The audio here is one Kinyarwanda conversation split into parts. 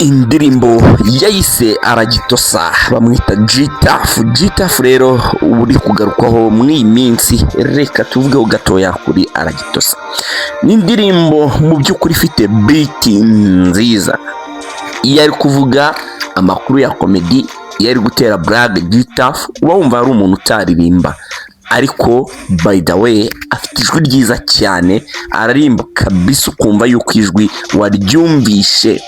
indirimbo yayise aragitosa bamwita G-Tough rero uri kugarukwaho mw'iyi minsi. Reka tuvugeho gatoya kuri aragitosa. Ni indirimbo mu by'ukuri ifite beat nziza, iyo ari kuvuga amakuru ya comedy, iyo ari gutera brag G-Tough uba wumva ari umuntu utaririmba, ariko by the way afite ijwi ryiza cyane, ararimba kabisa ukumva yuko ijwi waryumvishe.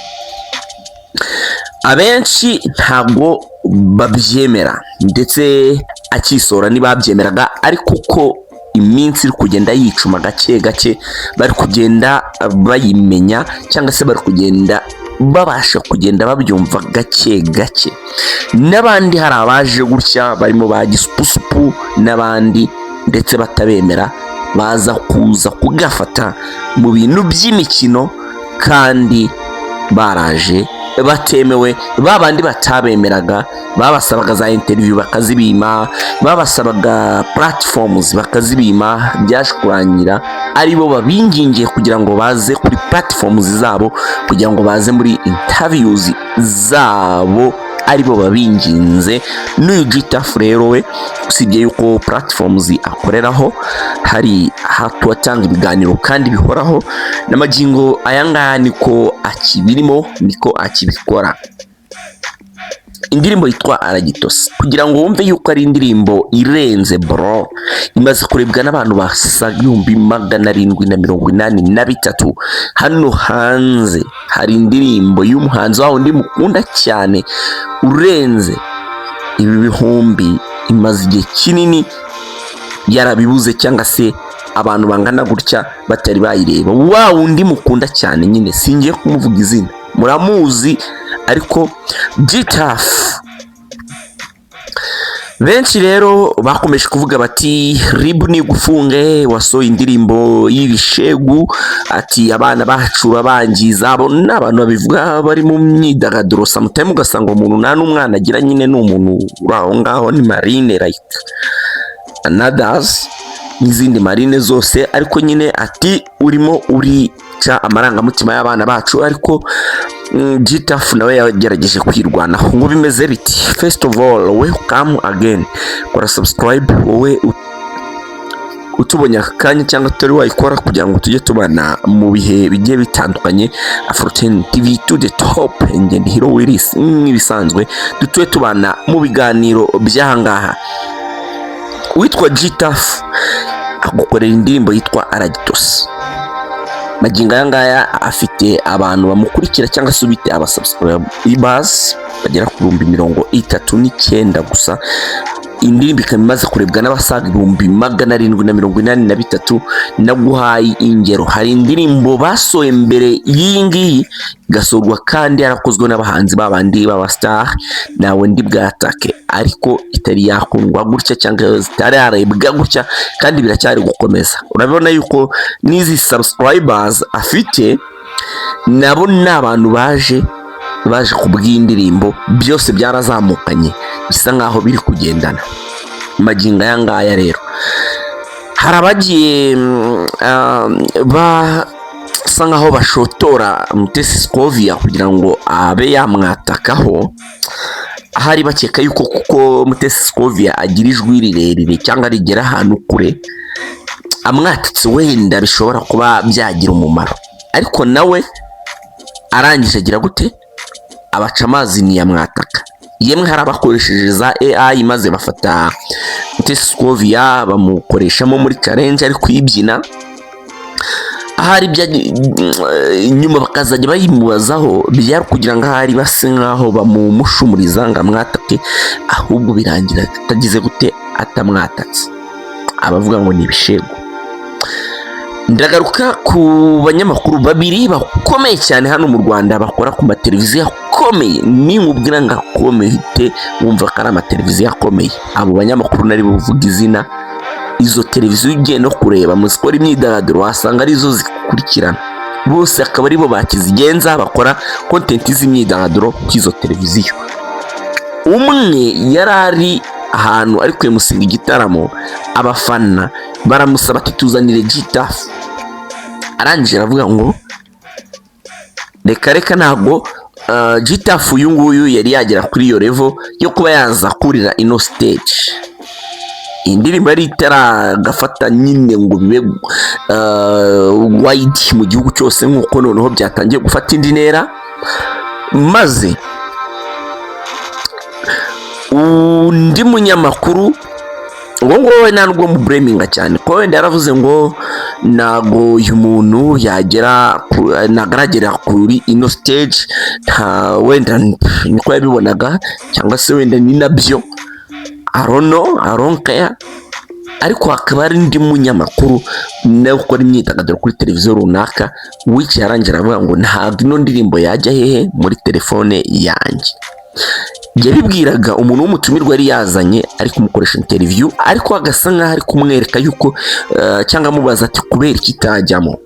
Abenshi ntabwo babyemera ndetse akisora ntibabyemeraga, ariko uko iminsi iri kugenda yicuma gake gake bari kugenda bayimenya, cyangwa se bari kugenda babasha kugenda babyumva gake gake. N'abandi hari abaje gutya barimo ba gisupusupu n'abandi ndetse batabemera baza kuza kugafata mu bintu by'imikino, kandi baraje batemewe. Babandi batabemeraga babasabaga za interview bakazibima, babasabaga platforms bakazibima, byaje kurangira aribo babingingiye kugira ngo baze kuri platforms zabo, kugira ngo baze muri interviews zabo, aribo babinginze. N'uyu G-Tough rero we usibye yuko platforms akoreraho hari hatwatanga ibiganiro kandi bihoraho, n'amagingo ayangaya niko akibirimo, niko akibikora. Indirimbo yitwa aragitosa, kugira ngo wumve yuko ari indirimbo irenze bro, imaze kurebwa n'abantu basaga 783 hano hanze. Hari indirimbo y'umuhanzi waho ndi mukunda cyane urenze ibi bihumbi, imaze igihe kinini yarabibuze, cyangwa se abantu bangana gutya batari bayireba. Wow, undi mukunda cyane nyine singiye kumuvuga izina, muramuzi, ariko G-Tough. Benshi rero bakomeje kuvuga bati ribu ni gufunge, wasohoye indirimbo y'ibishegu, ati abana bacura bangiza. Abo n'abantu babivuga bari mu myidagaduro, sometimes ugasanga umuntu nta n'umwana agira, nyine ni umuntu uraho ngaho, ni marine like others n'izindi marine zose, ariko nyine ati urimo urica amarangamutima y'abana bacu. Ariko G-Tough nawe yagerageje kwirwanaho. Ngo bimeze biti? First of all, welcome again, kora subscribe wowe utubonye akanya cyangwa utari wayikora, kugira ngo tujye tubana mu bihe bigiye bitandukanye. Afro10 TV to the top, ngende Hero Willis nk'ibisanzwe, dutuye tubana mu biganiro by'ahangaha. Witwa G-Tough agukorera indirimbo yitwa aragitosa. Magingo ayangaya afite abantu bamukurikira, cyangwa se ubite abasubscribers bagera ku 39 gusa. Indirimbo ikaba imaze kurebwa n'abasaga 783. Naguhaye ingero, hari indirimbo basoye mbere y'iyi ngiyi gasorwa kandi yarakozwe n'abahanzi babandi b'abastar, nawe ndi bwatake, ariko itari yakundwa gutya cyangwa zitari yarebwa gutya, kandi biracyari gukomeza. Urabona yuko n'izi subscribers afite nabo n'abantu baje kubw'indirimbo, byose byarazamukanye, bisa nkaho biri kugendana. Magingo ayangaya rero hari abagiye basa nkaho bashotora Mutesi Scovia kugira ngo abe yamwatakaho. Hari bakeka yuko kuko Mutesi Scovia agira ijwi rirerire cyangwa rigera ahantu kure, amwatatse wenda bishobora kuba byagira umumaro, ariko nawe arangije agira gute? Abaca amazi ntiyamwataka. Yemwe hari abakoresheje za AI maze bafata Mutesi Scovia bamukoreshamo muri challenge ari kwibyina, ahari nyuma bakazajya bayimubazaho, byari kugira ngo ahari base nkaho bamumushumuriza ngo amwatake, ahubwo birangira atagize gute? Atamwatatse. Abavuga ngo ni ibishego. Ndagaruka ku banyamakuru babiri bakomeye cyane hano mu Rwanda, bakora ku mateleviziyo akomeye. Ni mubwira ngo akomeye wumva ko ari amateleviziyo akomeye. Abo banyamakuru nari buvuga izina, izo televiziyo ugiye no kureba mu zikora imyidagaduro wasanga arizo zikurikirana, bose akaba aribo bakizigenza, bakora content z'imyidagaduro k'izo televiziyo. Umwe yarari ahantu ari kwemusinga igitaramo, abafana baramusaba ati tuzanire G-Tough. Arangije aravuga ngo reka ntabwo Gitafu uyu nguyu yari yagera kuri iyo level yo kuba yaza kurira ino stage. Indirimbo yari itaragafata nyine ngo bibe wide mu gihugu cyose, nk'uko noneho byatangiye gufata indi ntera, maze undi munyamakuru ngo we ntabwo mu braminga cyane ko wenda yaravuze ngo nago uyu muntu nagaragera kuri ino stage, nta wenda niko yabibonaga, cyangwa se wenda ni nabyo aronkaya. Ariko hakaba ari undi munyamakuru nawe ukora imyidagaduro kuri televiziyo runaka wicaye arangira avuga ngo ntabwo ino ndirimbo yajya hehe muri telefone yanjye. Yabibwiraga umuntu w'umutumirwa yari yazanye ari kumukoresha interview, ariko agasa nkaho ari kumwereka yuko cyangwa amubaza ati kubera iki itajyamo.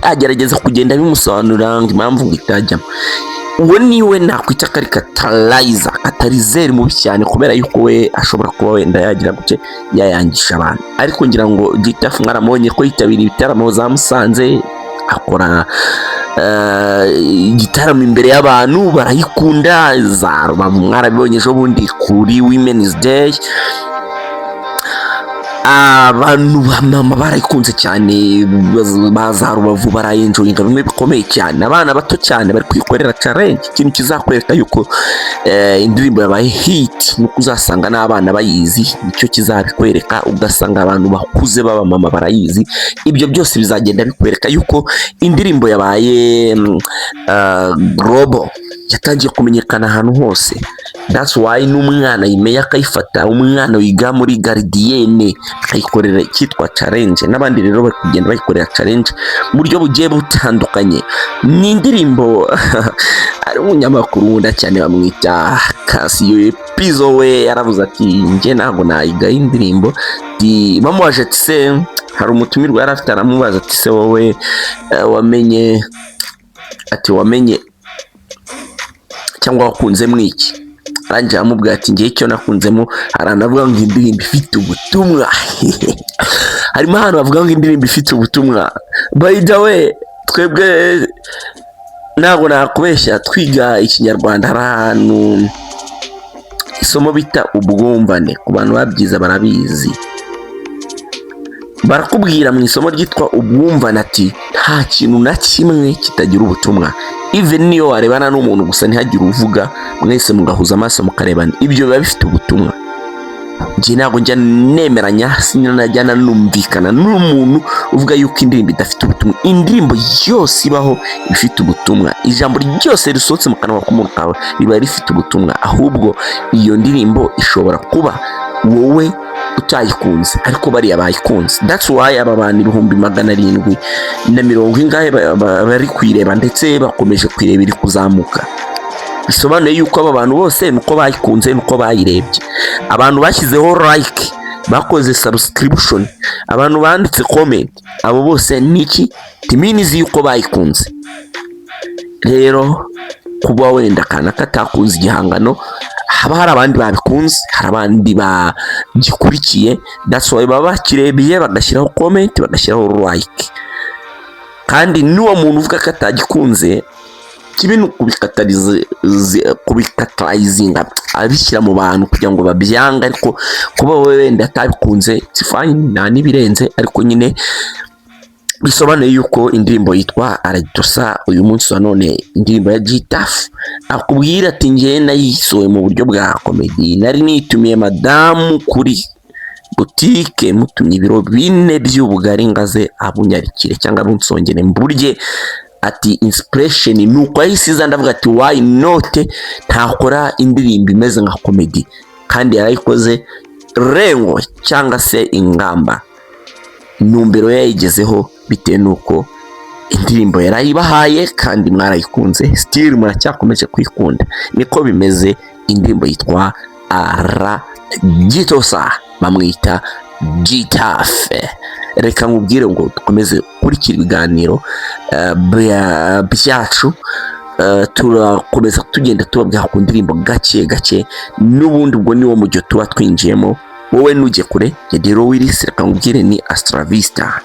Agerageza kugenda bimusobanurira ngo impamvu ngo itajyamo. Uwo niwe nakwita kari katarizeri mubi cyane, kubera yuko we ashobora kuba wenda yagira guce yayangisha abantu. Ariko ngira ngo Gitafu mwaramubonye ko yitabiriye ibitaramo za Musanze, akora igitaramo imbere y'abantu barayikunda. Za Rubavu mwarabibonye ejo bundi kuri Women's Day, abantu bamama barayikunze cyane, baza Rubavu barayenjoyinga bimwe bikomeye cyane. Abana bato cyane bari kwikorera challenge, ikintu kizakwereka yuko indirimbo yabaye hit nuko uzasanga n'abana bayizi, nicyo kizabikwereka. Ugasanga abantu bakuze b'abamama barayizi. Ibyo byose bizagenda bikwereka yuko indirimbo yabaye global, yatangiye kumenyekana ahantu hose. That's why n'umwana yimeye akayifata, umwana wiga muri Gardienne akayikorera icyitwa challenge, n'abandi rero bari kugenda bayikorera challenge mu buryo bugiye butandukanye. Ni indirimbo ari umunyamakuru wunda cyane bamwita Casio Pizzo, we yaravuze ati nge ntabwo nayiga indirimbo. Bamubaje ati se hari umutumirwa yari afite, aramubaza ati se wowe wamenye cyangwa wakunze mwiki? Aranje amubwira ati ngiye icyo nakunzemo, aranavuga ngo indirimbo ifite ubutumwa. Harimo ahantu bavuga ngo indirimbo ifite ubutumwa. By the way, twebwe ntabwo nakubeshya, twiga ikinyarwanda hari ahantu isomo bita ubwumvane, ku bantu babyiza barabizi. Barakubwira mu isomo ryitwa ubwumvane ati nta kintu na kimwe kitagira ubutumwa. Even niyo warebana n'umuntu gusa ntihagire uvuga, mwese mugahuza amaso mukarebana, ibyo biba bifite ubutumwa. Nje ntabwo njya nemeranya, sinajyana numvikana n'umuntu uvuga yuko indirimbo idafite ubutumwa. Indirimbo yose ibaho ifite ubutumwa. Ijambo ryose risohotse mu kanwa k'umuntu kawe riba rifite ubutumwa. Ahubwo iyo ndirimbo ishobora kuba wowe utayikunze ariko bariya bayikunze. That's why aba bantu 770 ingahe bari kwireba ndetse bakomeje kwireba iri kuzamuka. Bisobanuye yuko aba bantu bose nuko bayikunze, nuko bayirebye. Abantu bashyizeho like, bakoze subscription, abantu banditse comment, abo bose niki timinizi yuko bayikunze. Rero kuba wenda kana katakunze igihangano, haba hari abandi babikunze, hari abandi bagikurikiye. That's why baba bakirebye bagashyiraho comment, bagashyiraho like. Kandi n'uwo muntu uvuga ko atagikunze, kibintu kubikatalizinga abishyira mu bantu kugira ngo babyanga. Ariko kuba wowe wenda atabikunze it's fine, nta nibirenze. Ariko nyine bisobanuye yuko indirimbo yitwa Aradusa uyu munsi wa none, indirimbo ya Gitafu, akubwira ati ngiye nayisohoye mu buryo bwa comedy. Nari nitumiye madamu kuri boutique, mutumye ibiro 4 by'ubugari ngaze abunyarikire cyangwa abunsongere mburye. Ati inspiration nuko ayisiza, ndavuga ati why not ntakora indirimbo imeze nka comedy. Kandi yarayikoze rengo cyangwa se ingamba numbero yayigezeho, bitewe nuko indirimbo yarayibahaye kandi mwarayikunze, still muracyakomeje kwikunda. Niko bimeze. Indirimbo yitwa Aragitosa, bamwita Gitafu. Reka nkubwire ngo dukomeze kurikira ibiganiro byacu, turakomeza tugenda tubabwira ku ndirimbo gake gake, n'ubundi ubwo niwo mujyo tuba twinjiyemo. Wowe nujye kure ya Dero Willis, reka nkubwire ni Astra Vista.